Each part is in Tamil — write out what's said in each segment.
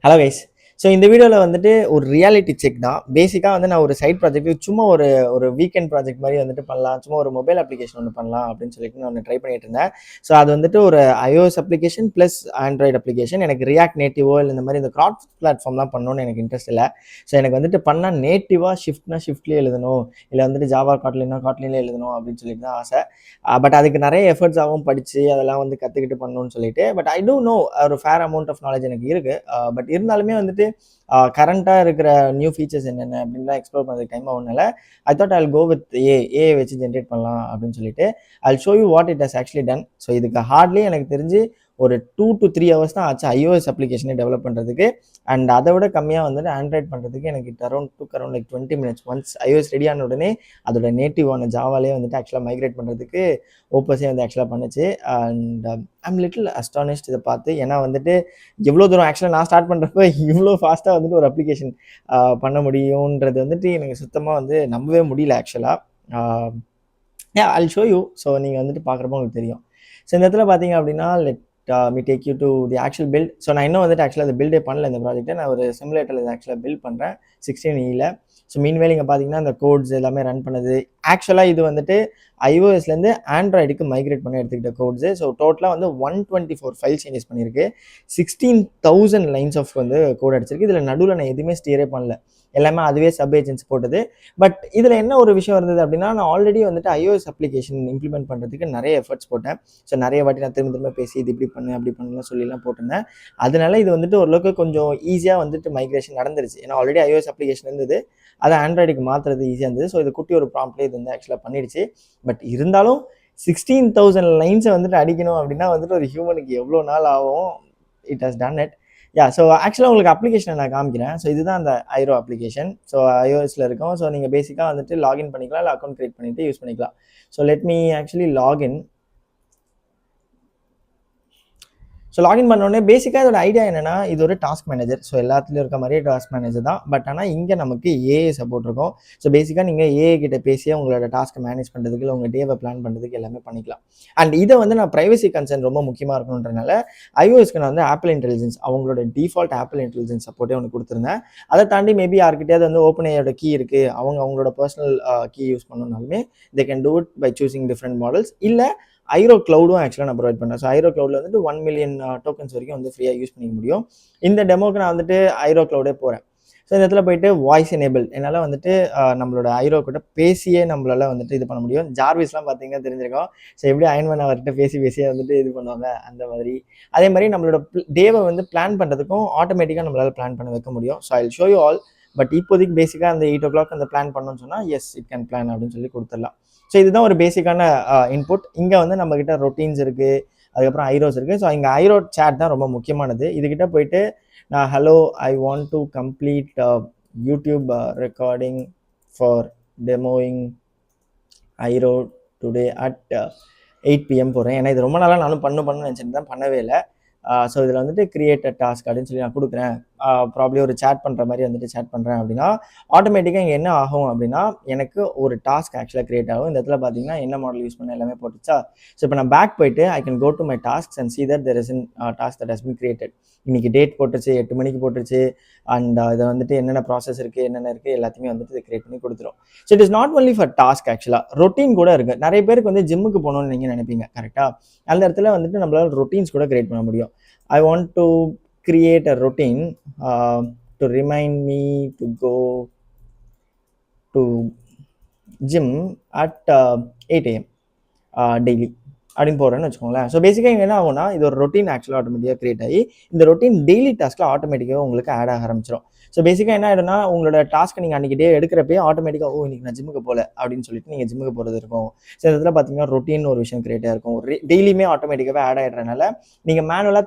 Hello guys. ஸோ இந்த வீடியோவில் வந்துட்டு ஒரு ரியாலிட்டி செக் தான். பேசிக்காக வந்து நான் ஒரு சைட் ப்ராஜெக்ட் சும்மா ஒரு ஒரு வீக்கெண்ட் ப்ராஜெக்ட் மாதிரி வந்துட்டு பண்ணலாம், சும்மா ஒரு மொபைல் அப்ளிகேஷன் ஒன்று பண்ணலாம் அப்படின்னு சொல்லிட்டு நான் ஒன்று ட்ரை பண்ணிட்டு இருந்தேன். ஸோ அது வந்துட்டு ஒரு iOS application plus Android application. எனக்கு ரியாக்ட் நேட்டிவோ இல்லை இந்த மாதிரி இந்த கிராஸ் பிளாட்ஃபார்ம்லாம் பண்ணணும்னு எனக்கு இன்ட்ரெஸ்ட் இல்லை. ஸோ எனக்கு வந்துட்டு பண்ணால் நேட்டிவாக ஷிஃப்ட்லேயே எழுதணும், இல்லை வந்துட்டு ஜாவா காட்லின்லேயே எழுதணும் அப்படின்னு சொல்லிட்டு தான் ஆசை. பட் அதுக்கு நிறைய எஃபர்ட்ஸ் ஆகும் படித்து அதெல்லாம் வந்து கற்றுக்கிட்டு பண்ணணும்னு சொல்லிட்டு. பட் ஐ டோன்ட் நோ, ஒரு ஃபேர் அமௌண்ட் ஆஃப் நாலேஜ் எனக்கு இருக்குது. பட் இருந்தாலுமே வந்துட்டு கரண்ட்டாக இருக்கிற நியூ ஃபீச்சர்ஸ் என்னென்ன அப்படின்லாம் எக்ஸ்ப்ளோர் பண்ணுறதுக்கு டைம் ஆகுனால I thought I go with AI வச்சு ஜென்ரேட் பண்ணலாம் அப்படின்னு சொல்லிட்டு I show you what it has actually done. So இதுக்கு ஹார்ட்லி எனக்கு தெரிஞ்சு ஒரு 2 to 3 hours தான் ஆச்சு iOS அப்ளிகேஷனை டெவலப் பண்ணுறதுக்கு. அண்ட் அதை விட கம்மியாக வந்துட்டு ஆண்ட்ராய்ட் பண்ணுறதுக்கு எனக்கு around like 20 minutes. Once iOS ready ஆன உடனே அதோட நேட்டிவான ஜாவாலே வந்துட்டு ஆக்சுவலாக மைக்ரேட் பண்ணுறதுக்கு ஓப்பஸே வந்து ஆக்சுவலாக பண்ணுச்சு. அண்ட் ஐம் லிட்டில் அஸ்டானிஷ்ட் இதை பார்த்து. ஏன்னா வந்துட்டு எவ்வளோ தூரம் ஆக்சுவலாக நான் ஸ்டார்ட் பண்ணுறப்ப இவ்வளோ ஃபாஸ்ட்டாக வந்துட்டு ஒரு அப்ளிகேஷன் பண்ண முடியுன்றது வந்துட்டு எனக்கு சுத்தமாக வந்து நம்பவே முடியல ஆக்சுவலாக. I'll show you. ஸோ நீங்கள் வந்துட்டு பார்க்குறப்போ உங்களுக்கு தெரியும். ஸோ இந்த இடத்துல பார்த்தீங்க அப்படின்னா me take you to the actual build. So நான் இன்னும் வந்துட்டு ஆக்சுவலாக அதை பில்டே பண்ணல இந்த ப்ராஜெக்ட்டை. நான் ஒரு சிமுலேட்டரில் இதை ஆக்சுவலாக பில்ட் பண்ணுறேன் 16E. ஸோ மீன்வேல் இங்கே பார்த்தீங்கன்னா இந்த கோட்ஸ் எல்லாமே ரன் பண்ணுது. ஆக்சுவலாக இது வந்துட்டு iOSலேருந்து ஆண்ட்ராய்டுக்கு மைக்ரேட் பண்ணி எடுத்துக்கிட்ட கோட்ஸு. ஸோ டோட்டலாக வந்து 124 ஃபைல் சேஞ்சஸ் பண்ணியிருக்கு. 16,000 லைன்ஸ் ஆஃப் வந்து கோட் அடிச்சிருக்கு. இதில் நடுவில் நான் எதுவுமே ஸ்டியரே பண்ணல, எல்லாமே அதுவே சப் ஏஜென்ட்ஸ் போட்டது. பட் இதில் என்ன ஒரு விஷயம் இருந்தது அப்படின்னா, நான் ஆல்ரெடி வந்துட்டு iOS அப்ளிகேஷன் இம்ப்ளிமெண்ட் பண்ணுறதுக்கு நிறைய எஃபர்ட்ஸ் போட்டேன். ஸோ நிறைய வாட்டி நான் திரும்ப பேசி இது இப்படி பண்ணு அப்படி பண்ணலாம் சொல்லிலாம் போட்டிருந்தேன். அதனால இது வந்துட்டு ஓரளவுக்கு கொஞ்சம் ஈஸியாக வந்துட்டு மைக்ரேஷன் நடந்துருச்சு. ஏன்னா ஆல்ரெடி iOS அப்ளிகேஷன் இருந்தது, அதை ஆண்ட்ராய்டுக்கு மாற்றுறது ஈஸியாக இருந்தது. ஸோ இது குட்டி ஒரு ப்ராம்ப்ட்லேயே இது வந்து ஆக்சுவலாக பண்ணிடுச்சு. பட் இருந்தாலும் 16,000 லைன்ஸை வந்துட்டு அடிக்கணும் அப்படின்னா வந்துட்டு ஒரு ஹியூமனுக்கு எவ்வளோ நாள் ஆகும். It has done it. So ஆக்சுவலாக உங்களுக்கு அப்ளிகேஷனை நான் காமிக்கிறேன். ஸோ இதுதான் அந்த ஐரோ அப்ளிகேஷன். ஸோ iOSல இருக்கும். ஸோ நீங்கள் பேசிக்காக வந்துட்டு லாகின் பண்ணிக்கலாம், இல்லை அக்கௌண்ட் கிரியேட் பண்ணிவிட்டு யூஸ் பண்ணிக்கலாம். So let me actually login. So login பண்ணோடனே பேசிக்காக இதோட ஐடியா என்னென்னா, இது ஒரு டாஸ்க் மேனேஜர். ஸோ எல்லாத்துலேயும் இருக்க மாதிரியே டாஸ்க் மேனேஜர் தான். பட் ஆனால் இங்கே நமக்கு ஏஐ சப்போர்ட் இருக்கும். ஸோ பேசிக்காக நீங்கள் ஏஐ கிட்ட பேசியே உங்களோட டாஸ்க்கை மேனேஜ் பண்ணுறதுக்கு, இல்லை உங்கள் டேவை பிளான் பண்ணுறதுக்கு எல்லாமே பண்ணிக்கலாம். அண்ட் இதை வந்து நான் ப்ரைவசி கன்சர்ன் ரொம்ப முக்கியமாக இருக்கணுன்றனால iOSக்கு நான் வந்து ஆப்பிள் இன்டெலிஜென்ஸ், அவங்களோட டிஃபால்ட் ஆப்பிள் இன்டெலிஜென்ஸ் சப்போர்ட்டே ஒன்று கொடுத்துருந்தேன். அதை தாண்டி மேபி யார்கிட்டயாவது வந்து ஓப்பன் ஏஐயோட கீ இருக்குது, அவங்களோட பர்சனல் கீ யூஸ் பண்ணணும்னாலுமே they can do it by choosing different models. இல்லை ஐரோ க்ளவுடும் ஆக்சுவலாக நான் ப்ரொவைட் பண்ணேன். ஸோ ஐரோ க்ளவுடில் வந்துட்டு 1 million டோக்கன்ஸ் வரைக்கும் வந்து ஃப்ரீயாக யூஸ் பண்ணிக்க முடியும். இந்த டெமோக்கு நான் வந்துட்டு ஐரோ க்ளவுடே போகிறேன். ஸோ இந்த இடத்துல போயிட்டு வாய்ஸ் எனேபிள், என்னால் வந்துட்டு நம்மளோட ஐரோ கிட்ட பேசியே நம்மளால வந்துட்டு இது பண்ண முடியும். ஜார்விஸ்லாம் பார்த்தீங்கன்னா தெரிஞ்சிருக்கோம். ஸோ எப்படி அயன்மேன் அவர்கிட்ட பேசியே வந்துட்டு இது பண்ணுவாங்க அந்த மாதிரி. அதே மாதிரி நம்மளோட டேவை வந்து பிளான் பண்ணுறதுக்கும் ஆட்டோமேட்டிக்காக நம்மளால் பிளான் பண்ண வைக்க முடியும். So I will show you all. But இப்போதைக்கு பேசிக்காக அந்த 8 o'clock அந்த பிளான் பண்ணணும்னு சொன்னால் எஸ் இட் கேன் பிளான் அப்படின்னு சொல்லி கொடுத்துடலாம். ஸோ இதுதான் ஒரு பேசிக்கான இன்புட். இங்கே வந்து நம்மக்கிட்ட ரொட்டீன்ஸ் இருக்குது, அதுக்கப்புறம் ஐரோஸ் இருக்குது. ஸோ இங்கே ஐரோ சேட் தான் ரொம்ப முக்கியமானது. இதுக்கிட்ட போயிட்டு நான் hello I want to complete YouTube recording for demoing Airo today at 8 PM போகிறேன். ஏன்னா இது ரொம்ப நாளாக நானும் பண்ணணும்னு நினச்சிட்டு தான், பண்ணவே இல்லை. ஸோ இதில் வந்துட்டு கிரியேட் அ டாஸ்க் அப்படின்னு சொல்லி நான் கொடுக்குறேன். ப்ராப்ளி ஒரு சேட் பண்ணுற மாதிரி வந்துட்டு சேட் பண்ணுறேன் அப்படின்னா ஆட்டோமேட்டிக்காக இங்கே என்ன ஆகும் அப்படின்னா, எனக்கு ஒரு டாஸ்க் ஆக்சுவலாக கிரியேட் ஆகும். இந்த இடத்துல பார்த்தீங்கன்னா என்ன மாடல் யூஸ் பண்ண எல்லாமே போட்டுச்சா. ஸோ இப்போ நான் பேக் போயிட்டு I can go to my tasks and see that there is a task that has been created. இன்றைக்கி டேட் போட்டுருச்சு, 8 மணிக்கு போட்டுருச்சு. அண்ட் இதை வந்துட்டு என்னென்ன ப்ராசஸ் இருக்குது, என்னென்ன இருக்குது எல்லாத்தையுமே வந்துட்டு இதை கிரியேட் பண்ணி கொடுத்துரும். So it is not only for task, ஆக்சுவலாக ரொட்டீன் கூட இருக்குது. நிறைய பேருக்கு வந்து ஜிம்முக்கு போகணும்னு நீங்கள் நினைப்பீங்க, கரெக்டாக? அந்த இடத்துல வந்துட்டு நம்மளால் ரொட்டீன்ஸ் கூட கிரியேட் பண்ண முடியும். I want to create a routine to remind me to go to gym at 8 AM daily அப்படின்னு போகிறேன்னு வச்சுக்கோங்களேன். ஸோ பேசிக்காக என்ன ஆகும்னா, இது ஒரு ரொட்டீன் ஆக்சுவலாக ஆட்டோமேட்டிக்காக கிரியேட் ஆகி இந்த ரொட்டீன் டெய்லி டாஸ்க்கில் ஆட்டோமேட்டிக்காக உங்களுக்கு ஆட் ஆக ஆரம்பிச்சிடும். ஸோ பேசிக்காக என்ன ஆகிடும்னா, உங்களோட டாஸ்க்கை நீங்கள் அன்றைக்கி டே எடுக்கிறப்பே ஆட்டோமேட்டிக்காக இன்றைக்கி நான் ஜிம்முக்கு போகல அப்படின்னு சொல்லிட்டு நீங்கள் ஜிம்முக்கு போகிறது இருக்கும். ஸோ இதில் பார்த்தீங்கன்னா ரொட்டீன் ஒரு விஷயம் கிரியேட் ஆகிருக்கும். டெய்லியுமே ஆட்டோமேட்டிக்காகவே ஆட் ஆகிடுறதுனால நீங்கள் மேனுவலாக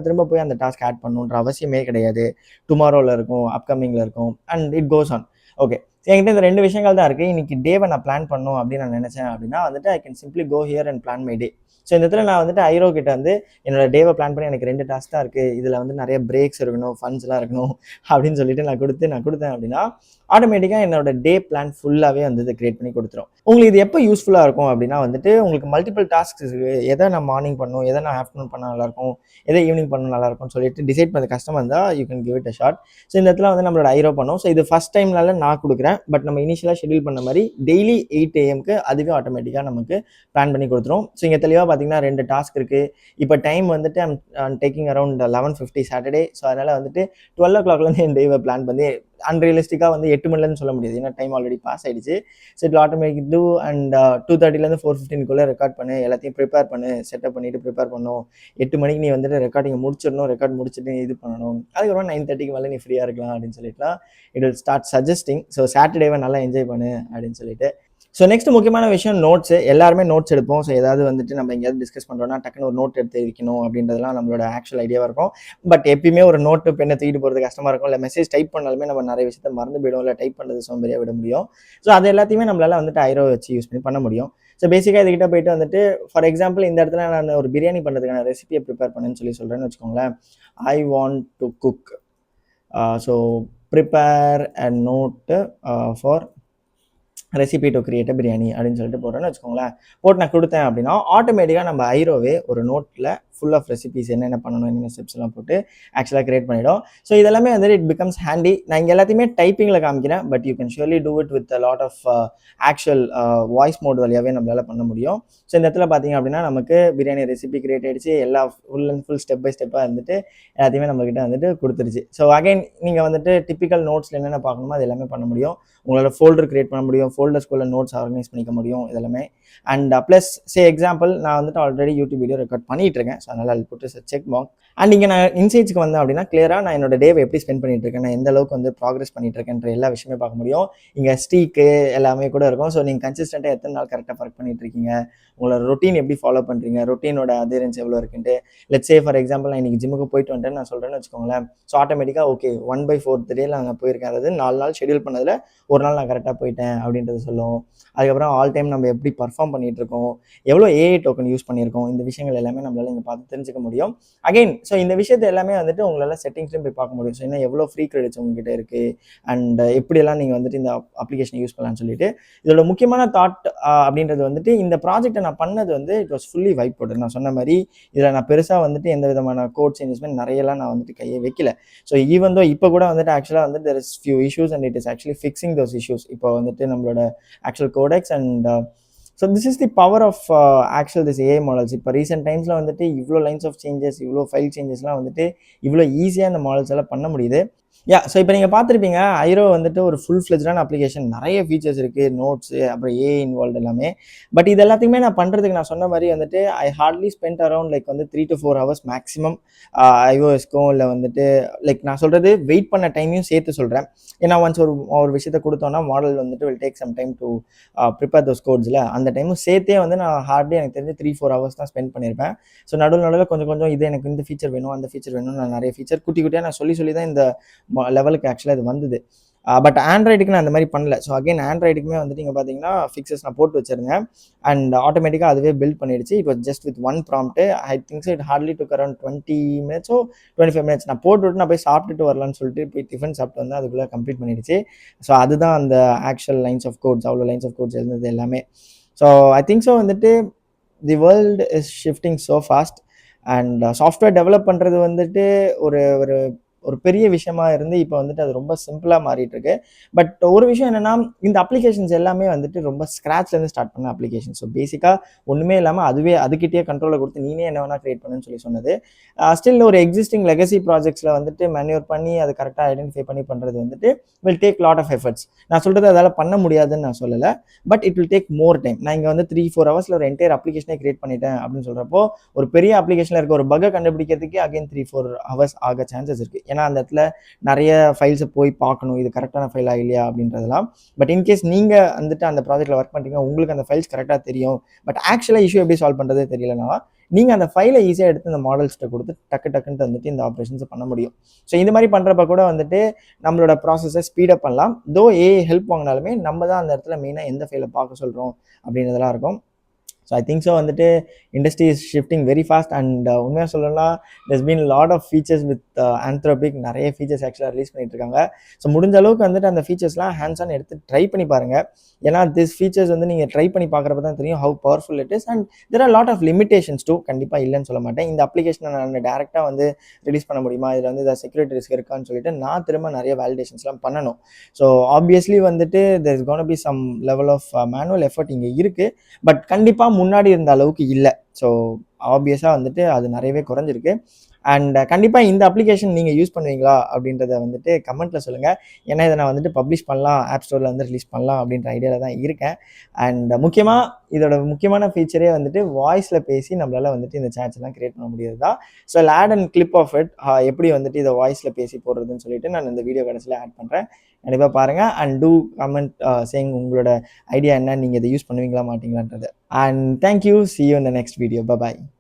திரும்ப போய் அந்த டாஸ்க் ஆட் பண்ணணுன்ற அவசியமே கிடையாது. டுமாரோவில் இருக்கும், அப்கமிங்கில் இருக்கும், and it goes on. Okay, என்கிட்ட இந்த 2 விஷயங்கள் தான் இருக்குது. இன்னைக்கு டேவை நான் பிளான் பண்ணணும் அப்படின்னு நான் நினச்சேன் அப்படின்னா வந்துட்டு I can simply go here and plan my day. So இந்த இடத்துல நான் வந்துட்டு ஐரோ கிட்ட வந்து என்னோட டேவை பிளான் பண்ணி எனக்கு 2 டாஸ்க் தான் இருக்குது, இதில் வந்து நிறைய பிரேக்ஸ் இருக்கணும், ஃபன்ஸ்லாம் இருக்கணும் அப்படின்னு சொல்லிட்டு நான் கொடுத்தேன் அப்படின்னா ஆட்டோமேட்டிக்காக என்னோட டே பிளான் ஃபுல்லாகவே வந்து இதை கிரியேட் பண்ணி கொடுத்துரும். உங்களுக்கு இது எப்போ யூஸ்ஃபுல்லாக இருக்கும் அப்படின்னா வந்துட்டு உங்களுக்கு மல்டிபிள் டாஸ்க்ஸ் இருக்குது, எதை நான் மார்னிங் பண்ணணும், எதை நான் ஆஃப்டர்நூன் பண்ணால் நல்லாயிருக்கும், எதை ஈவினிங் பண்ணணும் நல்லாயிருக்கும்னு சொல்லிட்டு டிசைட் பண்ண கஷ்டமாக இருந்தால் you can give it a short. So இந்த இடத்துல வந்து நம்மளோட ஐரோ பண்ணும். ஸோ இது ஃபஸ்ட் டைம்னால நான் கொடுக்குறேன், பட் நம்ம இனிஷியலாக ஷெடியூல் பண்ண மாதிரி டெய்லி 8 AM அதுவே ஆட்டோமேட்டிக்காக நமக்கு பிளான் பண்ணி கொடுத்துரும். ஸோ இங்கே தெளிவாக பார்த்தீங்கன்னா 2 டாஸ்க் இருக்குது. இப்போ டைம் வந்துட்டு I'm taking around 11:50 Saturday. So அதனால் வந்துட்டு 12 o'clockலேருந்து என் டேவை பிளான் பண்ணி அன்ரியலிஸ்டிக்காக வந்து 8 மணிலேருந்து சொல்ல முடியாது, ஏன்னா டைம் ஆல்ரெடி பாஸ் ஆகிடுச்சு. So it automatic do and 2:30 4:15 record பண்ணு, எல்லாத்தையும் ப்ரிப்பேர் பண்ணு, செட்டப் பண்ணிவிட்டு ப்ரிப்பேர் பண்ணணும். 8 மணிக்கு நீ வந்துட்டு ரெக்கார்டிங் முடிச்சிடணும், ரெக்கார்ட் முடிச்சுட்டு இது பண்ணணும், அதுக்கப்புறம் 9:30 மேலே நீ ஃப்ரீயாக இருக்கலாம் அப்படின்னு சொல்லிட்டுலாம் it will start suggesting. So சாட்டர்டேவை நல்லா என்ஜாய் பண்ணு அப்படின்னு சொல்லிட்டு. ஸோ நெக்ஸ்ட் முக்கியமான விஷயம் நோட்ஸு. எல்லாருமே நோட்ஸ் எடுப்போம். ஸோ ஏதாவது வந்துட்டு நம்ம எங்கேயாவது டிஸ்கஸ் பண்ணுறோம்னா டக்குன்னு ஒரு நோட் எடுத்து வைக்கணும் அப்படின்றதுலாம் நம்மளோட ஆக்சுவல் ஐடியாவாக இருக்கும். பட் எப்பயுமே ஒரு நோட்டு பெண்ணை தூக்கிட்டு போகிறது கஷ்டமாக இருக்கும். இல்லை மெசேஜ் டைப் பண்ணாலுமே நம்ம நிறைய விஷயத்தை மறந்து போயிடும், இல்லை டைப் பண்ணுறது சோம்பேறியாக விட முடியும். ஸோ அது எல்லாத்தையுமே நம்மளால் வந்துட்டு ஐரோ வச்சு யூஸ் பண்ண முடியும். ஸோ பேசிக்காக இதுக்கிட்ட போயிட்டு வந்துட்டு ஃபார் எக்ஸாம்பிள் இந்த இடத்துல நான் ஒரு பிரியாணி பண்ணுறதுக்கான ரெசிபியை ப்ரிப்பேர் பண்ணுன்னு சொல்கிறேன்னு வச்சுக்கோங்களேன். ஐ want to cook. So prepare a note for recipe to create biryani அப்படின்னு சொல்லிட்டு போடுறேன்னு வச்சுக்கோங்களேன். போட்டு நான் கொடுத்தேன் அப்படின்னா ஆட்டோமேட்டிக்காக நம்ம ஐரோவே ஒரு நோட்டில் ஃபுல் ஆஃப் ரெசிபிஸ் என்னென்ன பண்ணணும், என்னென்ன ஸ்டெப்ஸ்லாம் போட்டு ஆக்சுவலாக கிரியேட் பண்ணிவிடும். ஸோ இதெல்லாமே வந்துட்டு இட் பிகம்ஸ் ஹேண்டி. நான் இங்கே எல்லாத்தையுமே டைப்பிங்கில் காமிக்கிறேன், but you can surely do it with lot of actual voice mode வழியாகவே நம்மளால் பண்ண முடியும். ஸோ இந்த இடத்துல பார்த்தீங்க அப்படின்னா நமக்கு பிரியாணி ரெசிபி கிரியேட் ஆகிடுச்சு, எல்லா ஃபுல் ஸ்டெப் பை ஸ்டெப்பாக இருந்துட்டு எல்லாத்தையுமே நம்மக்கிட்ட வந்துட்டு கொடுத்துருச்சு. ஸோ அகைன் நீங்கள் வந்துட்டு டிப்பிக்கல் நோட்ஸில் என்னென்ன பார்க்கணுமோ அது எல்லாமே பண்ண முடியும். உங்களோட ஃபோல்டர் கிரியேட் பண்ண முடியும், ஃபோல்டர்ஸ்குள்ள நோட்ஸ் ஆர்கனைஸ் பண்ணிக்க முடியும், இதெல்லாமே. அண்ட் ப்ளஸ் எக்ஸாம்பிள் நான் வந்துட்டு ஆல்ரெடி யூடியூப் வீடியோ ரெக்கார்ட் பண்ணிட்டு இருக்கேன். ஸோ அதனால் அது போட்டு செக் மார்க். அண்ட் இங்கே நான் இன்சைட்ஸ்க்கு வந்தேன் அப்படின்னா கிளியராக நான் என்னோட டேவை எப்படி ஸ்பெண்ட் பண்ணிட்டு இருக்கேன், நான் எந்த அளவுக்கு வந்து ப்ராக்ரஸ் பண்ணிட்டு இருக்கேன்ற எல்லா விஷயமே பார்க்க முடியும். இங்கே ஸ்ட்ரீக்கு எல்லாமே கூட இருக்கும். ஸோ நீங்கள் கன்சிஸ்டண்ட்டாக எத்தனை நாள் கரெக்டாக ஒர்க் பண்ணிட்டு இருக்கீங்க, உங்களோட ரொட்டீன் எப்படி ஃபாலோ பண்ணுறீங்க, ரொட்டீனோட அதிரன்ஸ் எவ்வளோ இருக்குன்ட்டு. லெட்ஸ் சே ஃபார் எக்ஸாம்பிள் நான் இன்றைக்கி ஜிம்முக்கு போயிட்டு வந்துட்டேன்னு நான் சொல்கிறேன்னு வச்சுக்கோங்களேன். ஸோ ஆட்டோமேட்டிக்காக ஓகே 1/4 டேல நான் போயிருக்கேன், அதாவது 4 நாள் ஷெடியூல் பண்ணதில் ஒரு நாள் நான் கரெக்டாக போயிட்டேன் அப்படின்றது சொல்லும். அதுக்கப்புறம் ஆல் டைம் நம்ம எப்படி பர்ஃபார்ம் பண்ணிட்டு இருக்கோம், எவ்வளோ ஏஐ டோக்கன் யூஸ் பண்ணியிருக்கோம், இந்த விஷயங்கள் எல்லாமே நம்மளால இங்கே பார்த்து தெரிஞ்சுக்க முடியும். அகைன் ஸோ இந்த விஷயத்தை எல்லாமே வந்துட்டு உங்களால் செட்டிங்ஸ்லையும் போய் பார்க்க முடியும். ஸோ இன்னும் எவ்வளோ ஃப்ரீ கிரெடிட்ஸ் உங்ககிட்ட இருக்குது அண்ட் எப்படியெல்லாம் நீங்கள் வந்துட்டு இந்த அப்ளிகேஷனை யூஸ் பண்ணலாம்னு சொல்லிட்டு. இதோட முக்கியமான தாட் அப்படின்றது வந்துட்டு இந்த ப்ராஜெக்டை நான் பண்ணது வந்து இட் வாஸ் ஃபுல்லி வைப் போட்டு. நான் சொன்ன மாதிரி இதில் நான் பெருசாக வந்துட்டு எந்த விதமான கோட் சேஞ்சஸ்மே நிறையெல்லாம் நான் வந்துட்டு கையை வைக்கல. ஸோ ஈவன் தோ இப்போ கூட வந்துட்டு ஆக்சுவலாக வந்து there is few issues and it is actually fixing those issues. இப்போ வந்துட்டு நம்மளோட actual Codex and so this is the power of actual this AI models. இப்போ ரீசெண்ட் டைம்ஸில் வந்துட்டு இவ்வளோ லைன்ஸ் ஆஃப் சேஞ்சஸ், இவ்வளோ ஃபைல் சேஞ்சஸ்லாம் வந்துட்டு இவ்வளோ ஈஸியாக இந்த மாடல்ஸ் எல்லாம் பண்ண முடியுது. ஸோ இப்போ நீங்கள் பார்த்துருப்பீங்க ஐரோ வந்துட்டு ஒரு ஃபுல் ஃப்ளெஜ்டான அப்ளிகேஷன், நிறைய ஃபீச்சர்ஸ் இருக்குது, நோட்ஸு, அப்புறம் ஏஐ இன்வால்வ் எல்லாமே. பட் இது எல்லாத்தையுமே நான் பண்ணுறதுக்கு நான் சொன்ன மாதிரி வந்துட்டு ஐ ஹார்ட்லி ஸ்பெண்ட் அரௌண்ட் லைக் வந்து 3 to 4 hours மேக்ஸிமம் ஐஓஎஸ்க்கும். இல்லை வந்துட்டு லைக் நான் சொல்கிறது வெயிட் பண்ண டைமையும் சேர்த்து சொல்கிறேன். ஏன்னா ஒன்ஸ் ஒரு விஷயத்தை கொடுத்தோன்னா மாடல் வந்துட்டு will take some time to prepare those கோட்ஸில். அந்த டைமும் சேர்த்தே வந்து நான் ஹார்ட்லி எனக்கு தெரிஞ்சு 3-4 hours தான் ஸ்பெண்ட் பண்ணியிருப்பேன். ஸோ நடுவில் கொஞ்சம் இது எனக்கு இந்த ஃபீச்சர் வேணும், அந்த ஃபீச்சர் வேணும், நான் நிறைய ஃபீச்சர் குட்டியாக நான் சொல்லி தான் இந்த லெவலுக்கு ஆக்சுவலாக இது வந்தது. பட் ஆண்ட்ராய்டுக்கு நான் அந்த மாதிரி பண்ணல. ஸோ அகைன் ஆண்ட்ராய்டுக்குமே வந்துட்டு இங்கே பார்த்தீங்கன்னா ஃபிக்ஸஸ் நான் போட்டு வச்சிருந்தேன் அண்ட் ஆட்டோமேட்டிக்காக அதுவே பில்ட் பண்ணிடுச்சு. It was just with one prompt. I think it Hartley took around 20 minutes 25 minutes. நான் போட்டுவிட்டு நான் போய் சாப்பிட்டுட்டு வரலான்னு சொல்லிட்டு போய் டிஃபன் சாப்பிட்டு வந்து அதுக்குள்ளே கம்ப்ளீட் பண்ணிடுச்சு. ஸோ அதுதான் அந்த ஆக்சுவல் லைன்ஸ் ஆஃப் கோட்ஸ், அவ்வளோ லைன்ஸ் ஆஃப் கோட்ஸ் இருந்தது எல்லாமே. ஸோ ஐ திங்க் ஸோ வந்துட்டு the world is shifting so fast and software develop பண்ணுறது வந்துட்டு ஒரு ஒரு பெரிய விஷயமா இருந்து இப்போ வந்துட்டு அது ரொம்ப சிம்பிளாக மாறிட்டு இருக்கு. பட் ஒரு விஷயம் என்னன்னா, இந்த அப்ளிகேஷன்ஸ் எல்லாமே வந்துட்டு ரொம்ப ஸ்க்ராட்ச்லேருந்து ஸ்டார்ட் பண்ண அப்ளிகேஷன். ஸோ பேசிக்காக ஒன்றுமே இல்லாமல் அதுவே அதுக்கிட்டே கண்ட்ரோலை கொடுத்து நீனே என்ன வேணால் கிரியேட் பண்ணுன்னு சொன்னது. ஸ்டில் ஒரு எக்ஸிஸ்டிங் லெகசி ப்ராஜெக்ட்ஸில் வந்துட்டு மேன்யூர் பண்ணி அதை கரெக்டாக ஐடென்டிஃபை பண்ணி பண்ணுறது வந்துட்டு will take lot of efforts. நான் சொல்கிறது அதால் பண்ண முடியாதுன்னு நான் சொல்லலை, but it will take more time. நான் இங்கே வந்து 3-4 hours ஒரு என்டையர் அப்ளிகேஷனே கிரியேட் பண்ணிட்டேன் அப்படின்னு சொல்கிறப்போ ஒரு பெரிய அப்ளிகேஷனில் இருக்க ஒரு பக்கை கண்டுபிடிக்கிறதுக்கு அகைன் 3-4 hours ஆக சான்சஸ் இருக்குது. ஏன்னா அந்த இடத்துல நிறைய ஃபைல்ஸை போய் பார்க்கணும், இது கரெக்டான ஃபைலா இல்லையா அப்படின்றதெல்லாம். பட் இன்கேஸ் நீங்கள் வந்துட்டு அந்த ப்ராஜெக்ட்டில் ஒர்க் பண்ணுறீங்க, உங்களுக்கு அந்த ஃபைல்ஸ் கரெக்டாக தெரியும், பட் ஆக்சுவலாக இஷ்யூ எப்படி சால்வ் பண்ணுறதே தெரியலனா நீங்கள் அந்த ஃபைலை ஈஸியாக எடுத்து இந்த மாடல்ஸ்கிட்ட கொடுத்து டக்குன்ட்டு வந்துட்டு இந்த ஆப்ரேஷன்ஸை பண்ண முடியும். ஸோ இந்த மாதிரி பண்ணுறப்ப கூட வந்துட்டு நம்மளோட ப்ராசஸை ஸ்பீடப் பண்ணலாம். தோ ஏஐ ஹெல்ப் வாங்கினாலுமே நம்ம தான் அந்த இடத்துல மெயினாக எந்த ஃபைலை பார்க்க சொல்கிறோம் அப்படின்றதெல்லாம் இருக்கும். ஸோ ஐ திங்க் ஸோ வந்துட்டு industry is shifting very fast and உண்மையாக சொல்லணும்னா there's been lot of features with Anthropic. நிறைய ஃபீச்சர்ஸ் ஆக்சுவலாக ரிலீஸ் பண்ணிட்டு இருக்காங்க. ஸோ முடிஞ்ச அளவுக்கு வந்துட்டு அந்த ஃபீச்சர்ஸ்லாம் ஹேண்ட்ஸ் ஆன் எடுத்து ட்ரை பண்ணி பாருங்கள். ஏன்னா திஸ் ஃபீச்சர்ஸ் வந்து நீங்கள் ட்ரை பண்ணி பார்க்குறப்ப தான் தெரியும் how powerful it is. And there are lot of limitations too. கண்டிப்பாக இல்லைன்னு சொல்ல மாட்டேன். இந்த அப்ளிகேஷனை நான் டேரெக்டாக வந்து ரிலீஸ் பண்ண முடியுமா, இதில் வந்து ஏதாவது செக்யூரிட்டி ரிஸ்க் இருக்கான்னு சொல்லிட்டு நான் திரும்ப நிறைய வேலிடேஷன்ஸ்லாம் பண்ணணும். ஸோ ஆப்வியஸ்லி வந்துட்டு there is going to be some level of manual effort இங்கே இருக்குது. பட் கண்டிப்பாக முன்னாடி இருந்த அளவுக்கு இல்லை. ஸோ ஆப்வியஸாக வந்துட்டு அது நிறையவே குறைஞ்சிருக்கு. அண்ட் கண்டிப்பாக இந்த அப்ளிகேஷன் நீங்கள் யூஸ் பண்ணுவீங்களா அப்படின்றத வந்துட்டு கமெண்ட்டில் சொல்லுங்கள். ஏன்னா இதை நான் வந்துட்டு பப்ளிஷ் பண்ணலாம், ஆப் ஸ்டோரில் வந்து ரிலீஸ் பண்ணலாம் அப்படின்ற ஐடியாவில் தான் இருக்கேன். அண்ட் முக்கியமாக இதோட முக்கியமான ஃபீச்சரே வந்துட்டு வாய்ஸில் பேசி நம்மளால் வந்துட்டு இந்த சேட்ஸ் எல்லாம் கிரியேட் பண்ண முடியாது தான். So add and clip of it எப்படி வந்துட்டு இதை வாய்ஸில் பேசி போடுறதுன்னு சொல்லிட்டு நான் இந்த வீடியோ கடைசியில் ஆட் பண்ணுறேன். கண்டிப்பாக பாருங்கள். அண்ட் டூ கமெண்ட் சேயிங் உங்களோட ஐடியா என்ன, நீங்கள் இதை யூஸ் பண்ணுவீங்களா மாட்டீங்களான்றது. And thank you. see you in the next video. bye bye.